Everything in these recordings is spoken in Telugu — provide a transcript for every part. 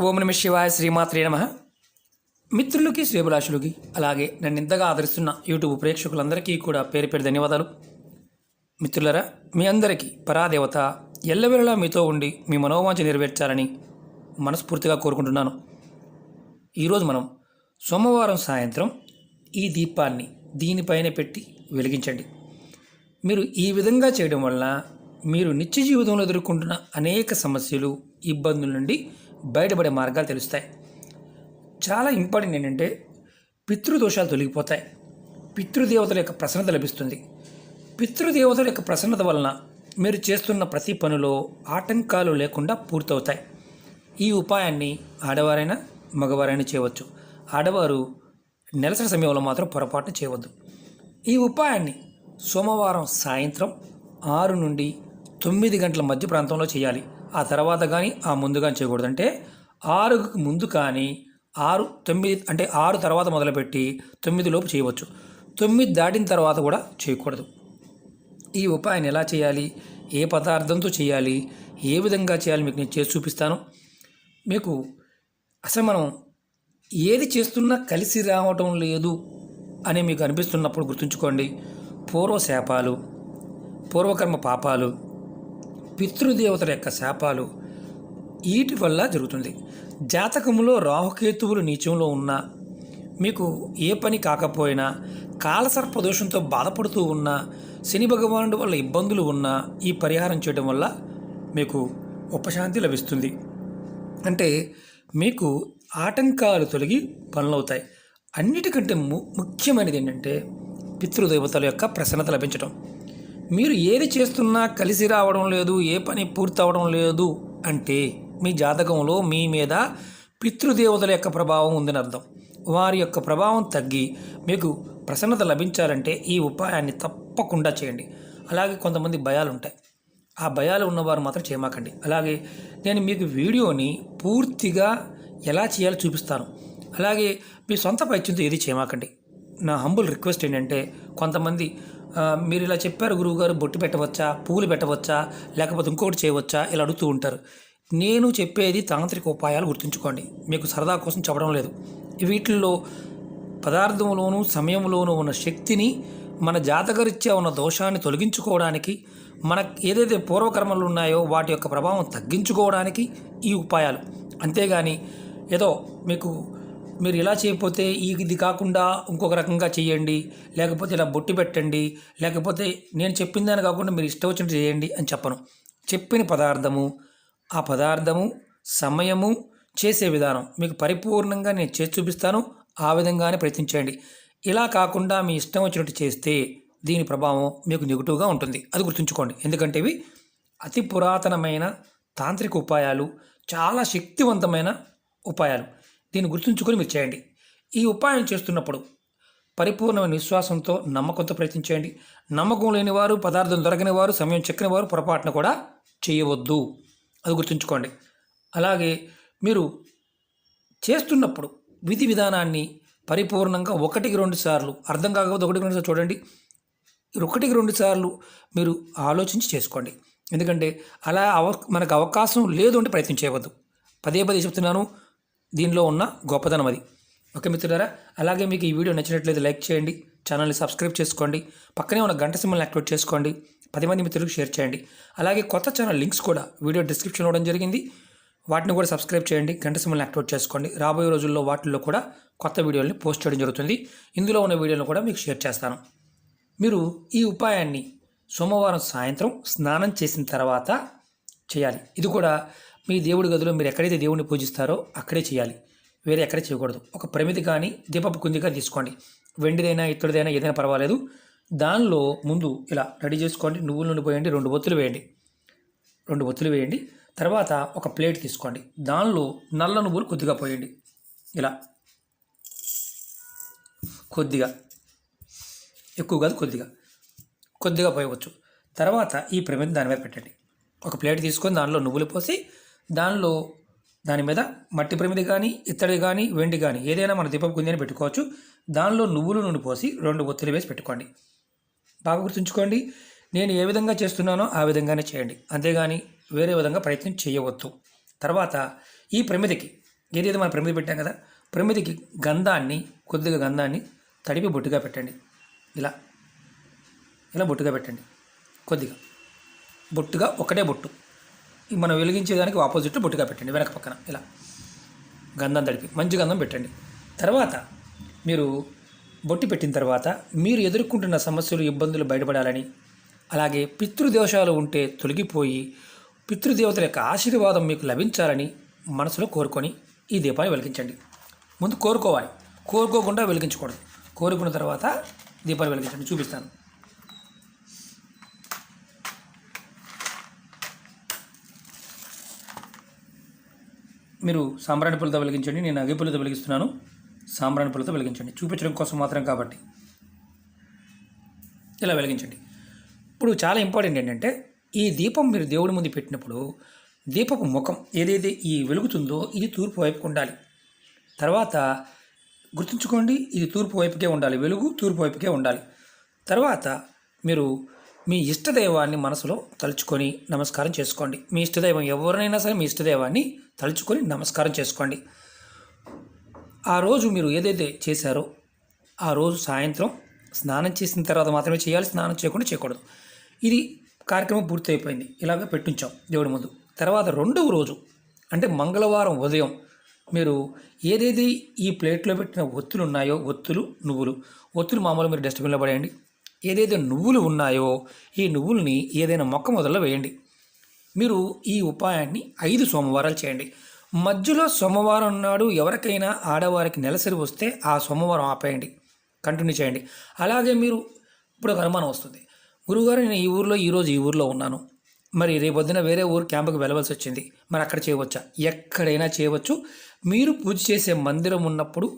ఓం నమ శివాయ శ్రీమాత్రే నమః. మిత్రులకి శ్రేభిలాషులకి అలాగే నన్ను ఇంతగా ఆదరిస్తున్న యూట్యూబ్ ప్రేక్షకులందరికీ కూడా పేరు పేరు ధన్యవాదాలు. మిత్రులరా, మీ అందరికీ పరాదేవత ఎల్లవేళలా మీతో ఉండి మీ మనోవాంఛ నెరవేర్చాలని మనస్ఫూర్తిగా కోరుకుంటున్నాను. ఈరోజు మనం సోమవారం సాయంత్రం ఈ దీపాన్ని దీనిపైన పెట్టి వెలిగించండి. మీరు ఈ విధంగా చేయడం వల్ల మీరు నిత్య జీవితంలో ఎదుర్కొంటున్న అనేక సమస్యలు, ఇబ్బందుల నుండి బయటపడే మార్గాలు తెలుస్తాయి. చాలా ఇంపార్టెంట్ ఏంటంటే పితృదోషాలు తొలగిపోతాయి. పితృదేవతల యొక్క ప్రసన్నత లభిస్తుంది. పితృదేవతల యొక్క ప్రసన్నత వలన మీరు చేస్తున్న ప్రతి పనిలో ఆటంకాలు లేకుండా పూర్తవుతాయి. ఈ ఉపాయాన్ని ఆడవారైనా మగవారైనా చేయవచ్చు. ఆడవారు నెలసరి సమయంలో మాత్రం పొరపాటున చేయవద్దు. ఈ ఉపాయాన్ని సోమవారం సాయంత్రం 6 నుండి 9 గంటల మధ్య ప్రాంతంలో చేయాలి. ఆ తర్వాత కానీ ఆ ముందు కానీ చేయకూడదు. అంటే 6కు ముందు కానీ 6, 9 అంటే 6 తర్వాత మొదలుపెట్టి 9 లోపు చేయవచ్చు. 9 దాటిన తర్వాత కూడా చేయకూడదు. ఈ ఉపాయాన్ని ఎలా చేయాలి, ఏ పదార్థంతో చేయాలి, ఏ విధంగా చేయాలి మీకు నేను చేసి చూపిస్తాను. మీకు అసలు మనం ఏది చేస్తున్నా కలిసి రావటం లేదు అని మీకు అనిపిస్తున్నప్పుడు గుర్తుంచుకోండి, పూర్వశాపాలు, పూర్వకర్మ పాపాలు, పితృదేవతల యొక్క శాపాలు వీటి వల్ల జరుగుతుంది. జాతకంలో రాహుకేతువులు నీచంలో ఉన్నా, మీకు ఏ పని కాకపోయినా, కాలసర్పదోషంతో బాధపడుతూ ఉన్నా, శని భగవానుడి వల్ల ఇబ్బందులు ఉన్నా ఈ పరిహారం చేయడం వల్ల మీకు ఉపశాంతి లభిస్తుంది. అంటే మీకు ఆటంకాలు తొలగి పనులవుతాయి. అన్నిటికంటే ముఖ్యమైనది ఏంటంటే పితృదేవతల యొక్క ప్రసన్నత లభించడం. మీరు ఏది చేస్తున్నా కలిసి రావడం లేదు, ఏ పని పూర్తవడం లేదు అంటే మీ జాతకంలో మీ మీద పితృదేవతల యొక్క ప్రభావం ఉందని అర్థం. వారి యొక్క ప్రభావం తగ్గి మీకు ప్రసన్నత లభించాలంటే ఈ ఉపాయాన్ని తప్పకుండా చేయండి. అలాగే కొంతమంది భయాలు ఉంటాయి, ఆ భయాలు ఉన్నవారు మాత్రం చేయమాకండి. అలాగే నేను మీకు వీడియోని పూర్తిగా ఎలా చేయాలో చూపిస్తాను. అలాగే మీ సొంత పైత్యంతో ఏది చేయమాకండి. నా హంబుల్ రిక్వెస్ట్ ఏంటంటే, కొంతమంది మీరు ఇలా చెప్పారు గురువుగారు, బొట్టు పెట్టవచ్చా, పువ్వులు పెట్టవచ్చా, లేకపోతే ఇంకొకటి చేయవచ్చా, ఇలా అడుగుతూ ఉంటారు. నేను చెప్పేది తాంత్రిక ఉపాయాలు, గుర్తుంచుకోండి. మీకు సరదా కోసం చెప్పడం లేదు. వీటిల్లో పదార్థంలోనూ సమయంలోనూ ఉన్న శక్తిని, మన జాతకరీత్యా ఉన్న దోషాన్ని తొలగించుకోవడానికి, మనకు ఏదైతే పూర్వకర్మలు ఉన్నాయో వాటి యొక్క ప్రభావం తగ్గించుకోవడానికి ఈ ఉపాయాలు. అంతేగాని ఏదో మీరు ఇలా చేయకపోతే ఇది కాకుండా ఇంకొక రకంగా చేయండి, లేకపోతే ఇలా బొట్టి పెట్టండి, లేకపోతే నేను చెప్పిన దాన్ని కాకుండా మీరు ఇష్టం వచ్చినట్టు చేయండి అని చెప్పను. చెప్పిన పదార్థము, ఆ పదార్థము, సమయము, చేసే విధానం మీకు పరిపూర్ణంగా నేను చేసి చూపిస్తాను. ఆ విధంగానే ప్రయత్నించండి. ఇలా కాకుండా మీ ఇష్టం వచ్చినట్టు చేస్తే దీని ప్రభావం మీకు నెగిటివ్గా ఉంటుంది. అది గుర్తుంచుకోండి. ఎందుకంటే ఇవి అతి పురాతనమైన తాంత్రిక ఉపాయాలు, చాలా శక్తివంతమైన ఉపాయాలు. దీన్ని గుర్తుంచుకొని మీరు చేయండి. ఈ ఉపాయం చేస్తున్నప్పుడు పరిపూర్ణమైన విశ్వాసంతో, నమ్మకంతో ప్రయత్నించండి. నమ్మకం లేని వారు, పదార్థం దొరకని వారు, సమయం చెక్కని వారు పొరపాటున కూడా చేయవద్దు. అది గుర్తుంచుకోండి. అలాగే మీరు చేస్తున్నప్పుడు విధి విధానాన్ని పరిపూర్ణంగా 1-2 సార్లు, అర్థం కాకపోతే 1-2 సార్లు చూడండి. 1-2 సార్లు మీరు ఆలోచించి చేసుకోండి. ఎందుకంటే అలా మనకు అవకాశం లేదు అంటే ప్రయత్నం చేయవద్దు. పదే చెప్తున్నాను, దీనిలో ఉన్న గొప్పతనం అది. ఓకే మిత్రులారా, అలాగే మీకు ఈ వీడియో నచ్చినట్లయితే లైక్ చేయండి, ఛానల్ని సబ్స్క్రైబ్ చేసుకోండి, పక్కనే ఉన్న గంట సింబల్ని యాక్టివేట్ చేసుకోండి, 10 మంది మిత్రులకు షేర్ చేయండి. అలాగే కొత్త ఛానల్ లింక్స్ కూడా వీడియో డిస్క్రిప్షన్లో ఇవ్వడం జరిగింది. వాటిని కూడా సబ్స్క్రైబ్ చేయండి, గంట సింబల్ని యాక్టివేట్ చేసుకోండి. రాబోయే రోజుల్లో వాటిల్లో కూడా కొత్త వీడియోల్ని పోస్ట్ చేయడం జరుగుతుంది. ఇందులో ఉన్న వీడియోలను కూడా మీకు షేర్ చేస్తాను. మీరు ఈ ఉపాయాన్ని సోమవారం సాయంత్రం స్నానం చేసిన తర్వాత చేయాలి. ఇది కూడా మీ దేవుడి గదిలో మీరు ఎక్కడైతే దేవుడిని పూజిస్తారో అక్కడే చేయాలి, వేరే ఎక్కడ చేయకూడదు. ఒక ప్రమిది కానీ దీపపు కుంది కానీ తీసుకోండి, వెండిదైనా ఇత్తడిదైనా ఏదైనా పర్వాలేదు. దానిలో ముందు ఇలా రెడీ చేసుకోండి. నువ్వుల నూనె పోయండి, 2 ఒత్తులు వేయండి. 2 ఒత్తులు వేయండి. తర్వాత ఒక ప్లేట్ తీసుకోండి, దానిలో నల్ల నువ్వులు కొద్దిగా పోయండి. ఇలా కొద్దిగా, ఎక్కువ కాదు, కొద్దిగా పోయవచ్చు. తర్వాత ఈ ప్రమిది దాని మీద పెట్టండి. ఒక ప్లేట్ తీసుకొని దానిలో నువ్వులు పోసి, దాని మీద మట్టి ప్రమిది కానీ, ఇత్తడి కానీ, వెండి కానీ ఏదైనా మన దీపపు కుంది అని పెట్టుకోవచ్చు. దానిలో నువ్వుల నూనె పోసి 2 ఒత్తులు వేసి పెట్టుకోండి. బాగా గుర్తుంచుకోండి, నేను ఏ విధంగా చేస్తున్నానో ఆ విధంగానే చేయండి. అంతేగాని వేరే విధంగా ప్రయత్నం చేయవద్దు. తర్వాత ఈ ప్రమిదికి ఏదైతే మనం ప్రమిది పెట్టాం కదా, ప్రమిదికి కొద్దిగా గంధాన్ని తడిపి బొట్టుగా పెట్టండి. ఇలా ఇలా బొట్టుగా పెట్టండి. కొద్దిగా బొట్టుగా, ఒకటే బొట్టు మనం వెలిగించేదానికి ఆపోజిట్ బొట్టుగా పెట్టండి. వెనక పక్కన ఇలా గంధం తడిపి మంచి గంధం పెట్టండి. తర్వాత మీరు బొట్టి పెట్టిన తర్వాత మీరు ఎదుర్కొంటున్న సమస్యలు, ఇబ్బందులు బయటపడాలని, అలాగే పితృదోషాలు ఉంటే తొలగిపోయి పితృదేవతల యొక్క ఆశీర్వాదం మీకు లభించాలని మనసులో కోరుకొని ఈ దీపాన్ని వెలిగించండి. ముందు కోరుకోవాలి, కోరుకోకుండా వెలిగించకూడదు. కోరుకున్న తర్వాత దీపాన్ని వెలిగించండి. చూపిస్తాను. మీరు సాంబ్రాణి పుల్లతో వెలిగించండి. నేను అగ్గిపుల్లతో వెలిగిస్తున్నాను. సాంబ్రాణి పుల్లతో వెలిగించండి, చూపించడం కోసం మాత్రం కాబట్టి. ఇలా వెలిగించండి. ఇప్పుడు చాలా ఇంపార్టెంట్ ఏంటంటే, ఈ దీపం మీరు దేవుడి ముందు పెట్టినప్పుడు దీపపు ముఖం ఏదైతే ఈ వెలుగుతుందో ఇది తూర్పు వైపుకు ఉండాలి. తర్వాత గుర్తుంచుకోండి, ఇది తూర్పు వైపుకే ఉండాలి, వెలుగు తూర్పు వైపుకే ఉండాలి. తర్వాత మీరు మీ ఇష్టదైవాన్ని మనసులో తలుచుకొని నమస్కారం చేసుకోండి. మీ ఇష్టదైవం ఎవరినైనా సరే మీ ఇష్టదైవాన్ని తలుచుకొని నమస్కారం చేసుకోండి. ఆ రోజు మీరు ఏదైతే చేశారో ఆ రోజు సాయంత్రం స్నానం చేసిన తర్వాత మాత్రమే చేయాలి, స్నానం చేయకుండా చేయకూడదు. ఇది కార్యక్రమం పూర్తి అయిపోయింది. ఇలాగ పెట్టించాం దేవుడి ముందు. తర్వాత రెండవ రోజు అంటే మంగళవారం ఉదయం మీరు ఏదైతే ఈ ప్లేట్లో పెట్టిన ఒత్తులు ఉన్నాయో, ఒత్తులు మామూలు మీరు డస్ట్బిన్లో పడేయండి. ఏదైతే నువ్వులు ఉన్నాయో ఈ నువ్వుల్ని ఏదైనా మొక్క మొదల్లో వేయండి. మీరు ఈ ఉపాయాన్ని 5 సోమవారాలు చేయండి. మధ్యలో సోమవారం నాడు ఎవరికైనా ఆడవారికి నెలసరి వస్తే ఆ సోమవారం ఆపేయండి, కంటిన్యూ చేయండి. అలాగే మీరు ఇప్పుడు ఒక అనుమానం వస్తుంది, గురువుగారు నేను ఈ ఊరిలో ఈరోజు ఈ ఊరిలో ఉన్నాను, మరి రేపొద్దున వేరే ఊరు క్యాంపుకి వెళ్ళవలసి వచ్చింది, మరి అక్కడ చేయవచ్చా? ఎక్కడైనా చేయవచ్చు. మీరు పూజ చేసే మందిరం ఉన్నప్పుడు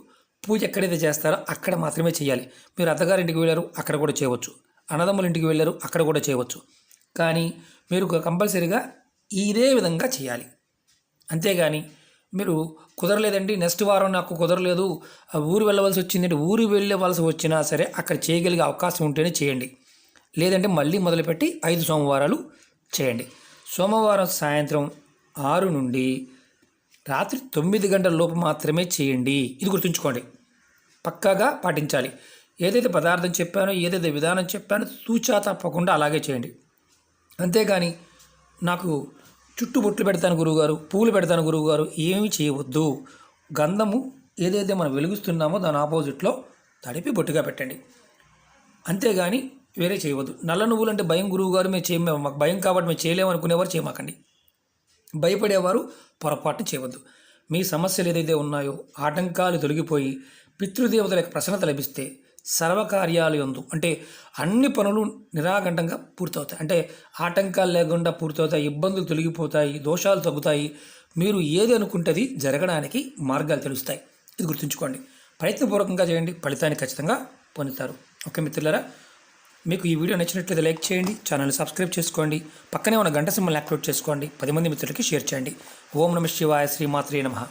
పూజ ఎక్కడైతే చేస్తారో అక్కడ మాత్రమే చేయాలి. మీరు అత్తగారింటికి వెళ్ళారు, అక్కడ కూడా చేయవచ్చు. అన్నదమ్ముల ఇంటికి వెళ్ళారు, అక్కడ కూడా చేయవచ్చు. కానీ మీరు కంపల్సరీగా ఇదే విధంగా చేయాలి. అంతేగాని మీరు కుదరలేదండి, నెక్స్ట్ వారం నాకు కుదరలేదు, ఊరు వెళ్ళవలసి వచ్చిందంటే ఊరు వెళ్ళవలసి వచ్చినా సరే అక్కడ చేయగలిగే అవకాశం ఉంటేనే చేయండి. లేదంటే మళ్ళీ మొదలుపెట్టి 5 సోమవారాలు చేయండి. సోమవారం సాయంత్రం 6 నుండి రాత్రి 9 గంటల లోపు మాత్రమే చేయండి. ఇది గుర్తుంచుకోండి, పక్కాగా పాటించాలి. ఏదైతే పదార్థం చెప్పానో, ఏదైతే విధానం చెప్పానో తూచా తప్పకుండా అలాగే చేయండి. అంతేగాని నాకు చుట్టూ బొట్లు పెడతాను గురువుగారు, పూలు పెడతాను గురువుగారు, ఏమీ చేయవద్దు. గంధము ఏదైతే మనం వెలిగిస్తున్నామో దాని ఆపోజిట్లో తడిపి బొట్టుగా పెట్టండి. అంతేగాని వేరే చేయవద్దు. నల్ల నువ్వులు అంటే భయం గురువుగారు, మేము మాకు భయం కాబట్టి మేము చేయలేము అనుకునేవారు చేయమాకండి. భయపడేవారు పొరపాటున చేయవద్దు. మీ సమస్యలు ఏదైతే ఉన్నాయో ఆటంకాలు తొలగిపోయి పితృదేవతలకు ప్రసన్నత లభిస్తే సర్వకార్యాలు యందు అంటే అన్ని పనులు నిరాఘంటంగా పూర్తవుతాయి. అంటే ఆటంకాలు లేకుండా పూర్తవుతాయి, ఇబ్బందులు తొలగిపోతాయి, దోషాలు తగ్గుతాయి. మీరు ఏది అనుకుంటుంది జరగడానికి మార్గాలు తెలుస్తాయి. ఇది గుర్తుంచుకోండి. ప్రయత్నపూర్వకంగా చేయండి, ఫలితాన్ని ఖచ్చితంగా పొందుతారు. ఓకే మిత్రులారా, మీకు ఈ వీడియో నచ్చినట్లయితే లైక్ చేయండి, ఛానల్ని సబ్స్క్రైబ్ చేసుకోండి, పక్కనే ఉన్న గంట సింబల్ని యాక్టివేట్ చేసుకోండి, 10 మంది మిత్రులకి షేర్ చేయండి. ఓం నమః శివాయ, శ్రీమాత్రే నమః.